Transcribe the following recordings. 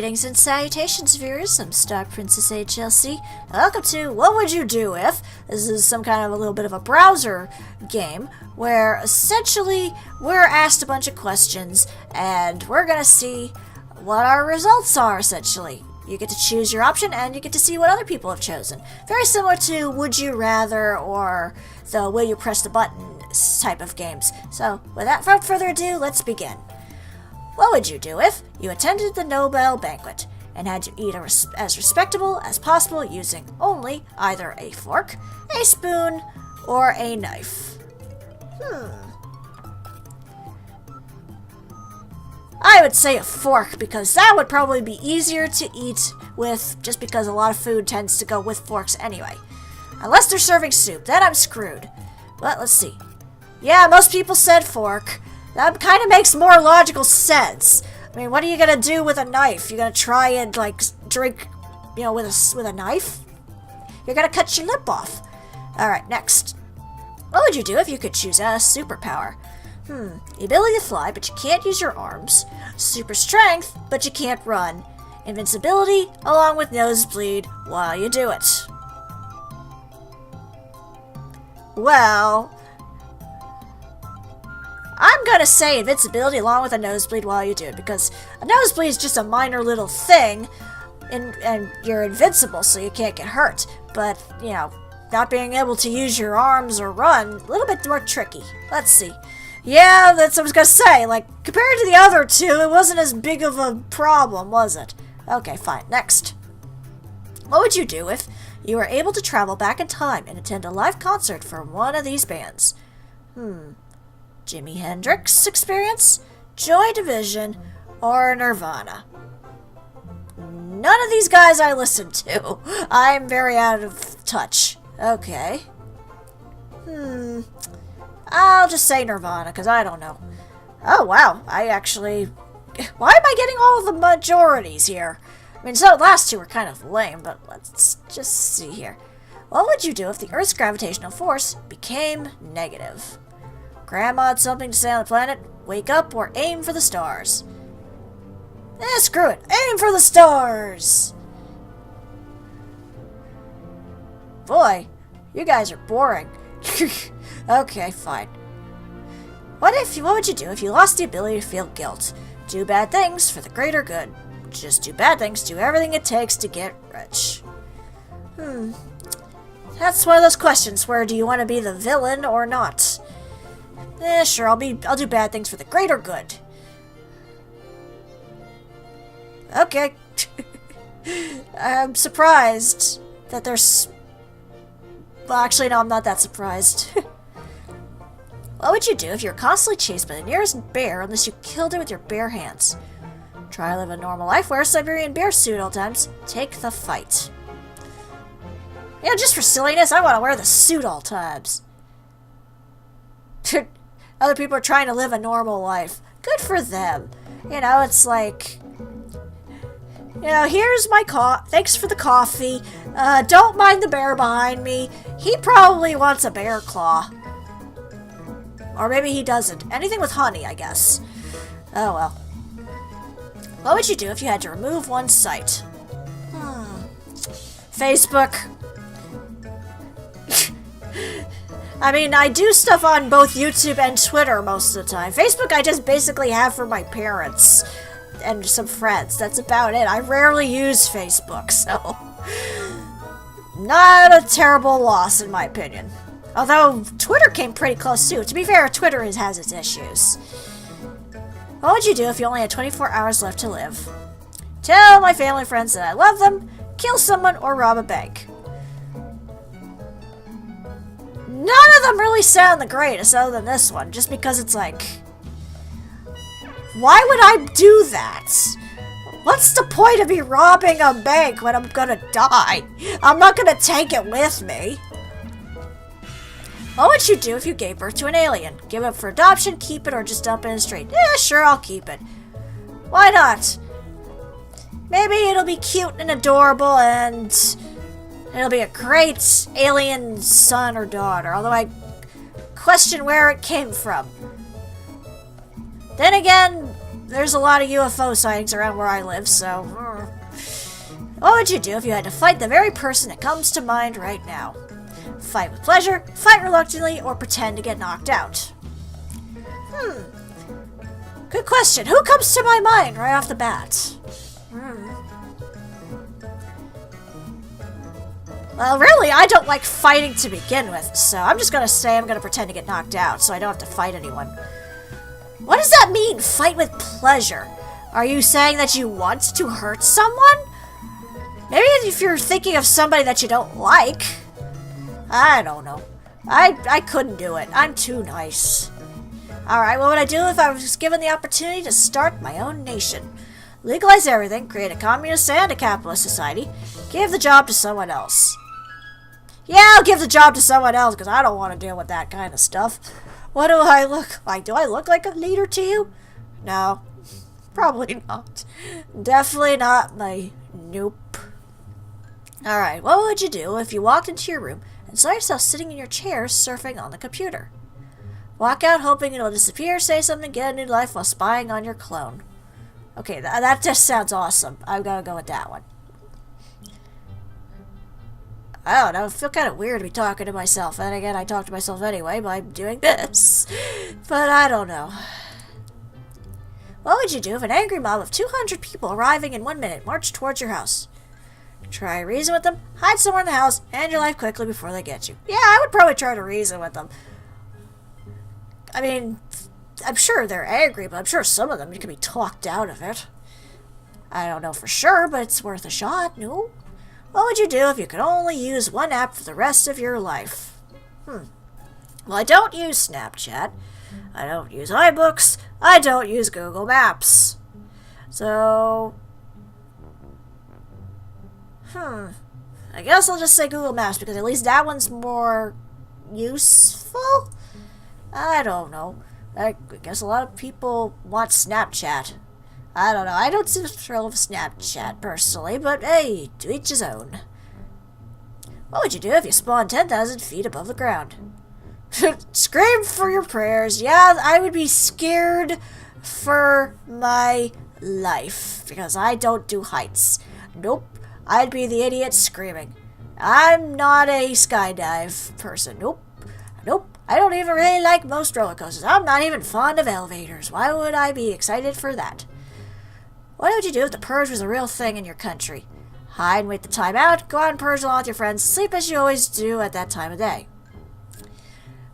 Greetings and salutations, viewers. I'm StarPrincessHLC. Welcome to What Would You Do If? This is some kind of a little bit of a browser game where essentially we're asked a bunch of questions and we're gonna see what our results are, essentially. You get to choose your option and you get to see what other people have chosen. Very similar to Would You Rather or the Will You Press the Button type of games. So, without further ado, let's begin. What would you do if you attended the Nobel banquet and had to eat as respectable as possible using only either a fork, a spoon, or a knife? I would say a fork, because that would probably be easier to eat with, just because a lot of food tends to go with forks anyway. Unless they're serving soup, then I'm screwed. But let's see. Yeah, most people said fork. That kind of makes more logical sense. I mean, what are you gonna do with a knife? You're gonna try and, like, drink, with a knife? You're gonna cut your lip off. Alright, next. What would you do if you could choose a superpower? The ability to fly, but you can't use your arms. Super strength, but you can't run. Invincibility, along with nosebleed while you do it. Well, I'm gonna say invincibility along with a nosebleed while you do it, because a nosebleed is just a minor little thing, and you're invincible, so you can't get hurt. But, not being able to use your arms or run, a little bit more tricky. Let's see. Yeah, that's what I was gonna say. Like, compared to the other two, it wasn't as big of a problem, was it? Okay, fine. Next. What would you do if you were able to travel back in time and attend a live concert from one of these bands? Jimi Hendrix Experience, Joy Division, or Nirvana? None of these guys I listen to. I'm very out of touch. Okay. I'll just say Nirvana, because I don't know. Oh, wow. Why am I getting all of the majorities here? I mean, so the last two were kind of lame, but let's just see here. What would you do if the Earth's gravitational force became negative? Grandma had something to say on the planet, wake up, or aim for the stars? Screw it. Aim for the stars! Boy, you guys are boring. Okay, fine. What would you do if you lost the ability to feel guilt? Do bad things for the greater good. Just do bad things, do everything it takes to get rich. That's one of those questions where do you want to be the villain or not? Sure, I'll do bad things for the greater good. Okay. I'm surprised that there's... Well, actually, no, I'm not that surprised. What would you do if you're constantly chased by the nearest bear unless you killed it with your bare hands? Try to live a normal life, wear a Siberian bear suit all times, take the fight. Just for silliness, I want to wear the suit all times. Other people are trying to live a normal life. Good for them. It's like... here's my thanks for the coffee. Don't mind the bear behind me. He probably wants a bear claw. Or maybe he doesn't. Anything with honey, I guess. Oh well. What would you do if you had to remove one site? Facebook. I mean, I do stuff on both YouTube and Twitter most of the time. Facebook I just basically have for my parents and some friends. That's about it. I rarely use Facebook, so... Not a terrible loss, in my opinion. Although, Twitter came pretty close, too. To be fair, Twitter has its issues. What would you do if you only had 24 hours left to live? Tell my family and friends that I love them, kill someone, or rob a bank. None of them really sound the greatest, other than this one, just because it's like... Why would I do that? What's the point of me robbing a bank when I'm gonna die? I'm not gonna take it with me. What would you do if you gave birth to an alien? Give it for adoption, keep it, or just dump it in the street? Sure, I'll keep it. Why not? Maybe it'll be cute and adorable, and it'll be a great alien son or daughter, although I question where it came from. Then again, there's a lot of UFO sightings around where I live, so... What would you do if you had to fight the very person that comes to mind right now? Fight with pleasure, fight reluctantly, or pretend to get knocked out? Good question. Who comes to my mind right off the bat? Well, really, I don't like fighting to begin with, so I'm just gonna say I'm gonna pretend to get knocked out so I don't have to fight anyone. What does that mean, fight with pleasure? Are you saying that you want to hurt someone? Maybe if you're thinking of somebody that you don't like. I don't know. I couldn't do it. I'm too nice. Alright, what would I do if I was given the opportunity to start my own nation? Legalize everything, create a communist and a capitalist society, give the job to someone else. Yeah, I'll give the job to someone else because I don't want to deal with that kind of stuff. What do I look like? Do I look like a leader to you? No, probably not. Definitely not my nope. Alright, what would you do if you walked into your room and saw yourself sitting in your chair surfing on the computer? Walk out hoping it'll disappear, say something, get a new life while spying on your clone. Okay, that just sounds awesome. I'm gonna go with that one. I don't know, I feel kind of weird to be talking to myself. And again, I talk to myself anyway by doing this. But I don't know. What would you do if an angry mob of 200 people arriving in 1 minute marched towards your house? Try to reason with them, hide somewhere in the house, end your life quickly before they get you. Yeah, I would probably try to reason with them. I mean, I'm sure they're angry, but I'm sure some of them can be talked out of it. I don't know for sure, but it's worth a shot, no? What would you do if you could only use one app for the rest of your life? Well, I don't use Snapchat. I don't use iBooks. I don't use Google Maps. So... I guess I'll just say Google Maps, because at least that one's more useful? I don't know. I guess a lot of people want Snapchat. I don't know. I don't see the thrill of Snapchat, personally, but hey, to each his own. What would you do if you spawned 10,000 feet above the ground? Scream for your prayers. Yeah, I would be scared for my life, because I don't do heights. Nope. I'd be the idiot screaming. I'm not a skydive person. Nope. Nope. I don't even really like most roller coasters. I'm not even fond of elevators. Why would I be excited for that? What would you do if the purge was a real thing in your country? Hide and wait the time out, go out and purge along with your friends, sleep as you always do at that time of day.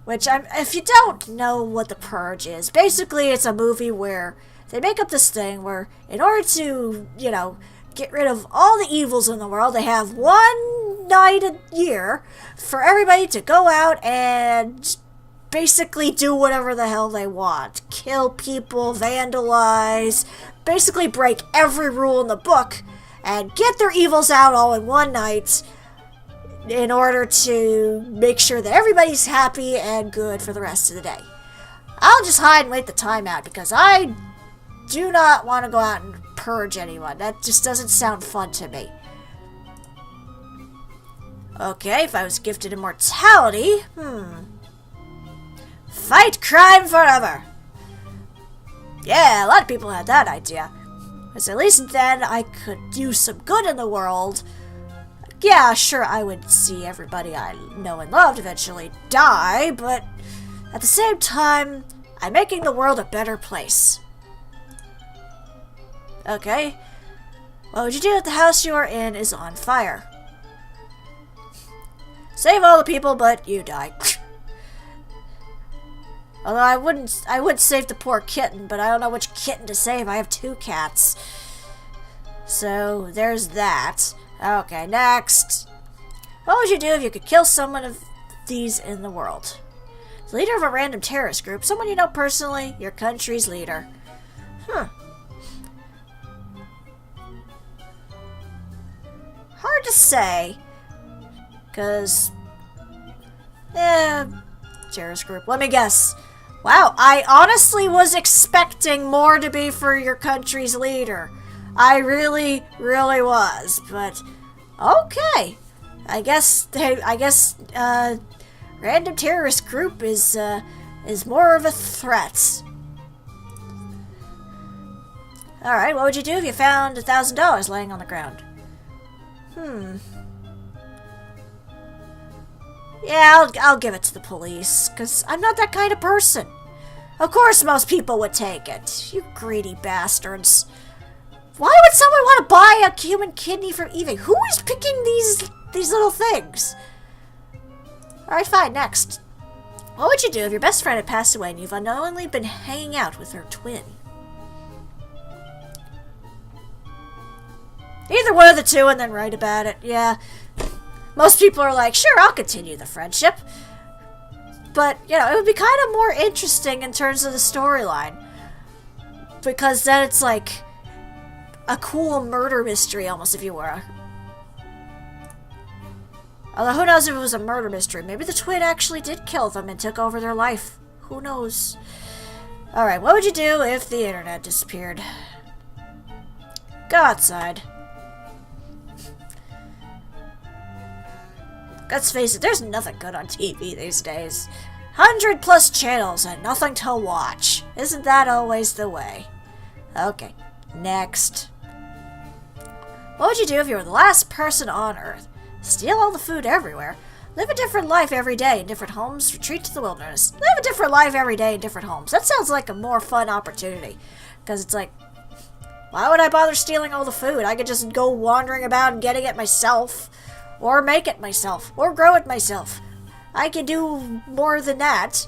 Which, if you don't know what the purge is, basically it's a movie where they make up this thing where in order to, get rid of all the evils in the world, they have one night a year for everybody to go out and basically do whatever the hell they want. Kill people, vandalize, basically break every rule in the book and get their evils out all in one night in order to make sure that everybody's happy and good for the rest of the day. I'll just hide and wait the time out because I do not want to go out and purge anyone. That just doesn't sound fun to me. Okay, if I was gifted immortality, Fight crime forever! Yeah, a lot of people had that idea. Because at least then I could do some good in the world. Yeah, sure, I would see everybody I know and loved eventually die, but at the same time, I'm making the world a better place. Okay, what would you do if the house you are in is on fire? Save all the people, but you die. Although I would save the poor kitten, but I don't know which kitten to save. I have 2 cats. So, there's that. Okay, next. What would you do if you could kill someone of these in the world? The leader of a random terrorist group, someone you know personally, your country's leader. Hard to say. Because, terrorist group. Let me guess. Wow, I honestly was expecting more to be for your country's leader. I really, really was. But, okay. I guess random terrorist group is more of a threat. Alright, what would you do if you found $1,000 laying on the ground? Yeah, I'll give it to the police, because I'm not that kind of person. Of course most people would take it. You greedy bastards. Why would someone want to buy a human kidney from eBay? Who is picking these little things? Alright, fine, next. What would you do if your best friend had passed away and you've unknowingly been hanging out with her twin? Either one of the two and then write about it, yeah. Most people are like, sure, I'll continue the friendship. But, you know, it would be kind of more interesting in terms of the storyline. Because then it's like a cool murder mystery, almost, if you were. Although, who knows if it was a murder mystery. Maybe the twin actually did kill them and took over their life. Who knows? Alright, what would you do if the internet disappeared? Go outside. Let's face it, there's nothing good on TV these days. 100+ channels and nothing to watch. Isn't that always the way? Okay, next. What would you do if you were the last person on Earth? Steal all the food everywhere. Live a different life every day in different homes. Retreat to the wilderness. Live a different life every day in different homes. That sounds like a more fun opportunity. Because it's like, why would I bother stealing all the food? I could just go wandering about and getting it myself. Or make it myself. Or grow it myself. I can do more than that.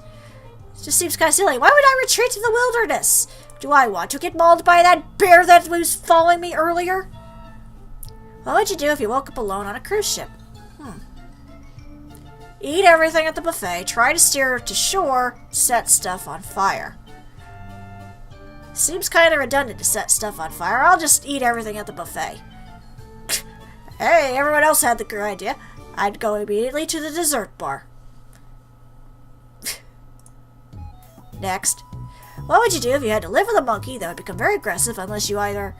It just seems kind of silly. Why would I retreat to the wilderness? Do I want to get mauled by that bear that was following me earlier? What would you do if you woke up alone on a cruise ship? Eat everything at the buffet, try to steer to shore, set stuff on fire. Seems kind of redundant to set stuff on fire. I'll just eat everything at the buffet. Hey, everyone else had the good idea. I'd go immediately to the dessert bar. Next. What would you do if you had to live with a monkey that would become very aggressive unless you either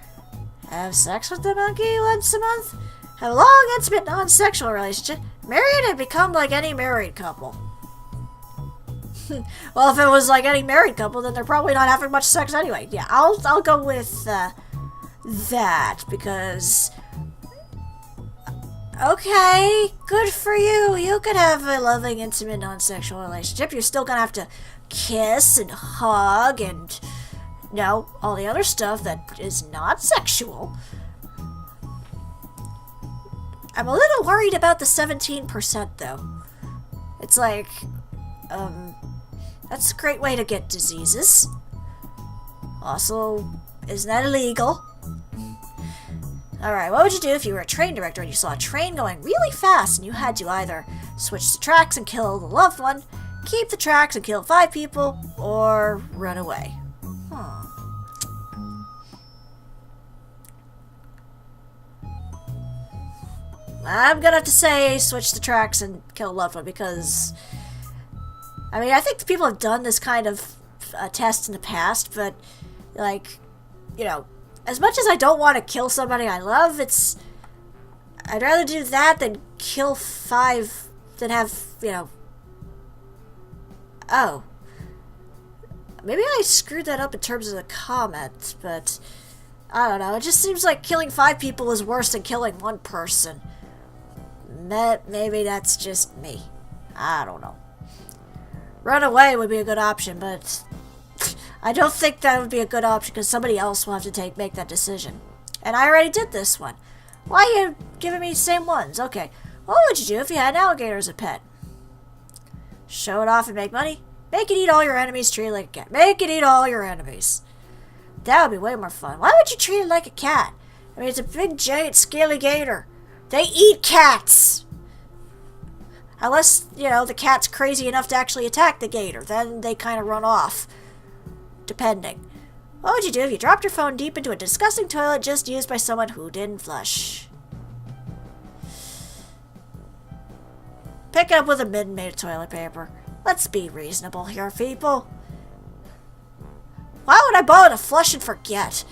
have sex with the monkey once a month, have a long, intimate, non-sexual relationship, marry it, and become like any married couple? Well, if it was like any married couple, then they're probably not having much sex anyway. Yeah, I'll go with that, because... Okay, good for you. You could have a loving, intimate, non-sexual relationship. You're still gonna have to kiss and hug and, you know, all the other stuff that is not sexual. I'm a little worried about the 17%, though. It's like, that's a great way to get diseases. Also, isn't that illegal? Alright, what would you do if you were a train director and you saw a train going really fast and you had to either switch the tracks and kill the loved one, keep the tracks and kill 5 people, or run away? I'm gonna have to say switch the tracks and kill a loved one because... I mean, I think people have done this kind of test in the past, but, like, you know, as much as I don't want to kill somebody I love, I'd rather do that than kill 5 than have, you know... Oh. Maybe I screwed that up in terms of the comment, but... I don't know, it just seems like killing 5 people is worse than killing 1 person. Maybe that's just me. I don't know. Run away would be a good option, but... I don't think that would be a good option because somebody else will have to make that decision. And I already did this one. Why are you giving me the same ones? Okay. What would you do if you had an alligator as a pet? Show it off and make money? Make it eat all your enemies, treat it like a cat. Make it eat all your enemies. That would be way more fun. Why would you treat it like a cat? I mean, it's a big, giant, scaly gator. They eat cats! Unless, you know, the cat's crazy enough to actually attack the gator. Then they kind of run off. Depending. What would you do if you dropped your phone deep into a disgusting toilet just used by someone who didn't flush? Pick it up with a mitten made of toilet paper. Let's be reasonable here, people. Why would I bother to flush and forget?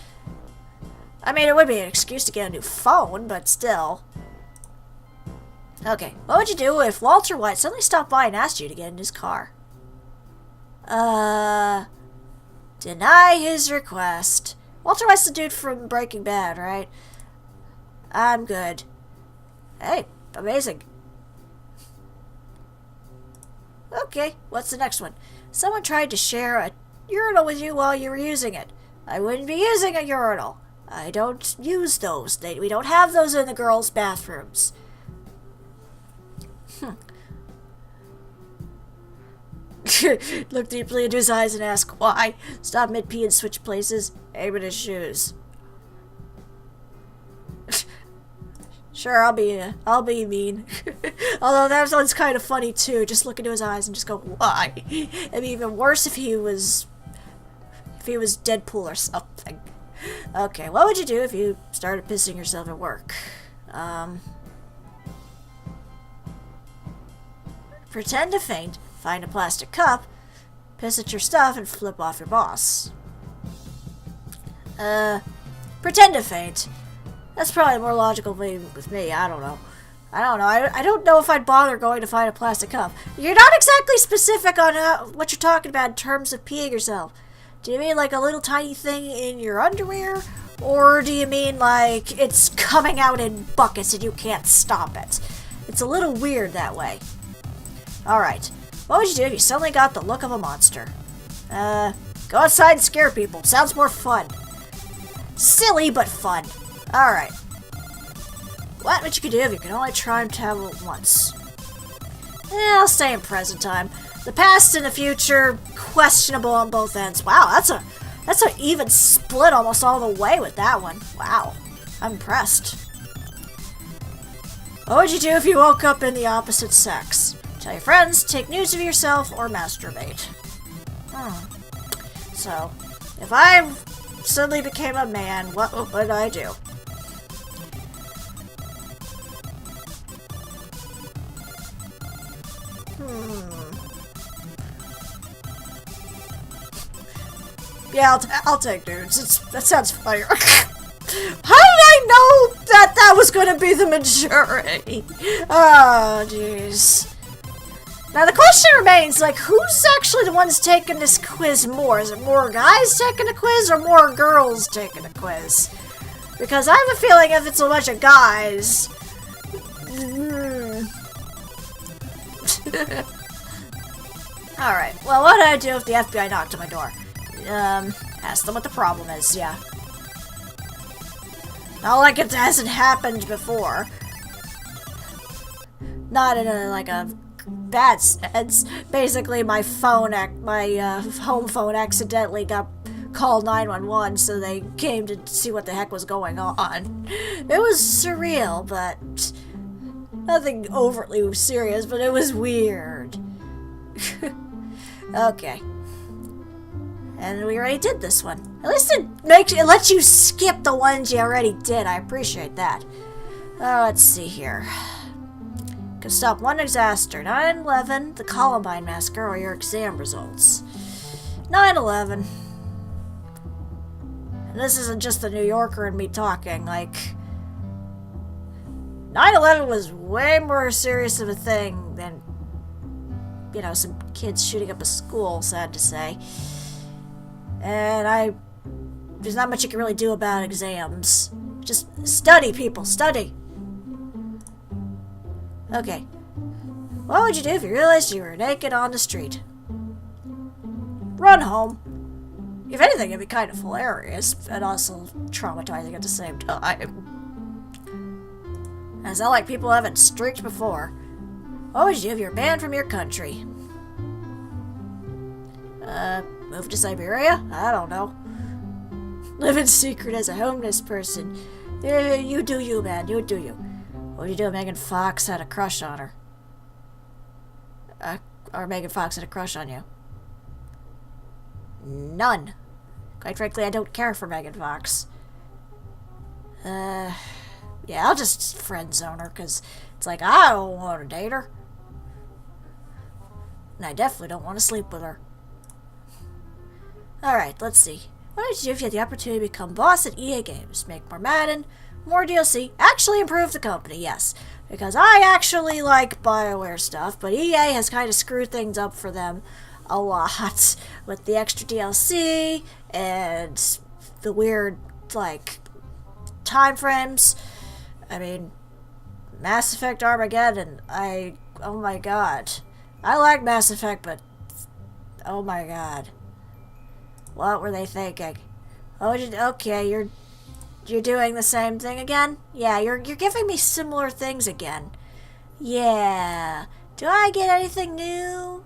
I mean, it would be an excuse to get a new phone, but still. Okay, what would you do if Walter White suddenly stopped by and asked you to get in his car? Deny his request. Walter White's the dude from Breaking Bad, right? I'm good. Hey, amazing. Okay, what's the next one? Someone tried to share a urinal with you while you were using it. I wouldn't be using a urinal. I don't use those. We don't have those in the girls' bathrooms. Look deeply into his eyes and ask why. Stop mid-pee and switch places. Aim at his shoes. Sure, I'll be mean. Although that one's kind of funny too. Just look into his eyes and just go, why? It'd be even worse if he was Deadpool or something. Okay, what would you do if you started pissing yourself at work? Pretend to faint, find a plastic cup, piss at your stuff, and flip off your boss. Pretend to faint. That's probably the more logical thing with me. I don't know. I don't know if I'd bother going to find a plastic cup. You're not exactly specific on what you're talking about in terms of peeing yourself. Do you mean like a little tiny thing in your underwear? Or do you mean like it's coming out in buckets and you can't stop it? It's a little weird that way. Alright. What would you do if you suddenly got the look of a monster? Go outside and scare people. Sounds more fun. Silly, but fun. Alright. What would you do if you could only time travel once? I'll stay in present time. The past and the future, questionable on both ends. Wow, that's an even split almost all the way with that one. Wow. I'm impressed. What would you do if you woke up in the opposite sex? Tell your friends, take news of yourself, or masturbate. So, if I suddenly became a man, what would I do? Yeah, I'll take dudes. That sounds funny. How did I know that was going to be the majority? Oh, jeez. Now the question remains, like, who's actually the ones taking this quiz more? Is it more guys taking a quiz or more girls taking a quiz? Because I have a feeling if it's a bunch of guys... Alright, well, what do I do if the FBI knocked on my door? Ask them what the problem is, yeah. Not like it hasn't happened before. Not in a bad sense. Basically, my home phone accidentally got called 911, so they came to see what the heck was going on. It was surreal, but nothing overtly serious, but it was weird. Okay. And we already did this one. At least it lets you skip the ones you already did. I appreciate that. Let's see here. Can stop one disaster. 9/11, the Columbine Massacre, or your exam results. 9/11. And this isn't just the New Yorker and me talking. Like, 9/11 was way more serious of a thing than, you know, some kids shooting up a school, sad to say. And there's not much you can really do about exams. Just study, people, study. Okay. What would you do if you realized you were naked on the street? Run home. If anything, it'd be kind of hilarious, and also traumatizing at the same time. It's not like people haven't streaked before. What would you do if you're banned from your country? Move to Siberia? I don't know. Live in secret as a homeless person. You do you, man. You do you. What would you do if Megan Fox had a crush on her? Or Megan Fox had a crush on you? None. Quite frankly, I don't care for Megan Fox. Yeah, I'll just friend zone her, because it's like, I don't want to date her. And I definitely don't want to sleep with her. Alright, let's see. What would you do if you had the opportunity to become boss at EA Games? Make more Madden, more DLC, actually improve the company, yes. Because I actually like BioWare stuff, but EA has kind of screwed things up for them a lot. With the extra DLC, and the weird, like, time frames. I mean, Mass Effect Armageddon, oh my god. I like Mass Effect, but, oh my god. What were they thinking? Oh, okay, you're doing the same thing again? Yeah, you're giving me similar things again. Yeah. Do I get anything new?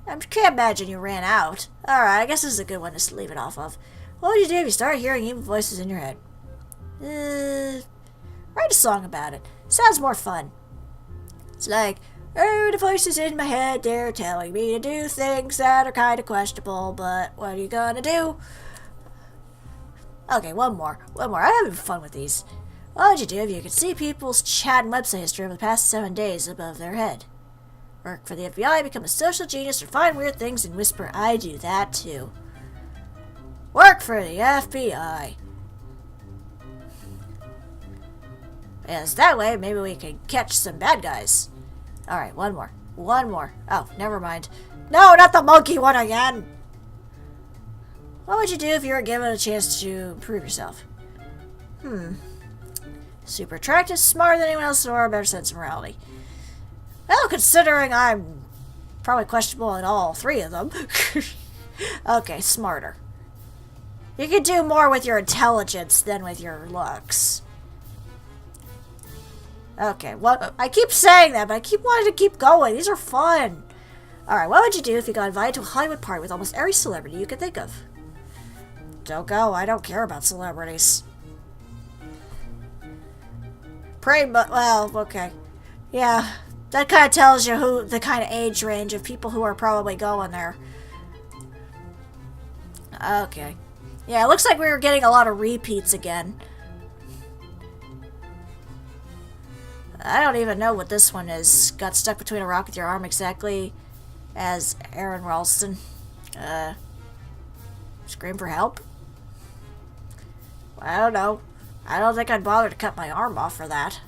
I can't imagine you ran out. Alright, I guess this is a good one to leave it off of. What would you do if you started hearing evil voices in your head? Write a song about it. Sounds more fun. It's like, oh, the voices in my head, they're telling me to do things that are kind of questionable, but what are you gonna do? Okay, one more. I'm having fun with these. What would you do if you could see people's chat and website history over the past 7 days above their head? Work for the FBI, become a social genius, or find weird things and whisper, I do that too. Work for the FBI. Yes, that way maybe we can catch some bad guys. Alright, one more. Oh, never mind. No, not the monkey one again! What would you do if you were given a chance to improve yourself? Super attractive, smarter than anyone else, or a better sense of morality. Well, considering I'm probably questionable in all three of them. Okay, smarter. You can do more with your intelligence than with your looks. Okay, well, I keep saying that, but I keep wanting to keep going. These are fun. Alright, what would you do if you got invited to a Hollywood party with almost every celebrity you could think of? Don't go. I don't care about celebrities. Well, okay. Yeah, that kind of tells you the kind of age range of people who are probably going there. Okay. Yeah, it looks like we were getting a lot of repeats again. I don't even know what this one is. Got stuck between a rock with your arm exactly as Aaron Ralston. Scream for help? I don't know. I don't think I'd bother to cut my arm off for that.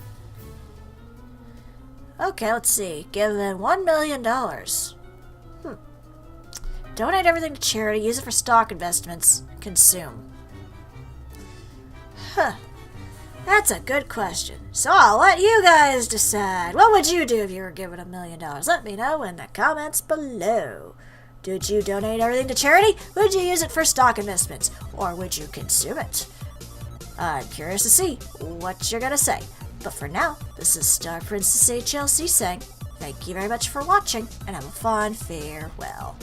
Okay, let's see. Given $1 million. Donate everything to charity, use it for stock investments, consume. That's a good question. So I'll let you guys decide. What would you do if you were given $1 million? Let me know in the comments below. Did you donate everything to charity? Would you use it for stock investments? Or would you consume it? I'm curious to see what you're gonna say. But for now, this is StarPrincessHLC saying thank you very much for watching, and have a fond farewell.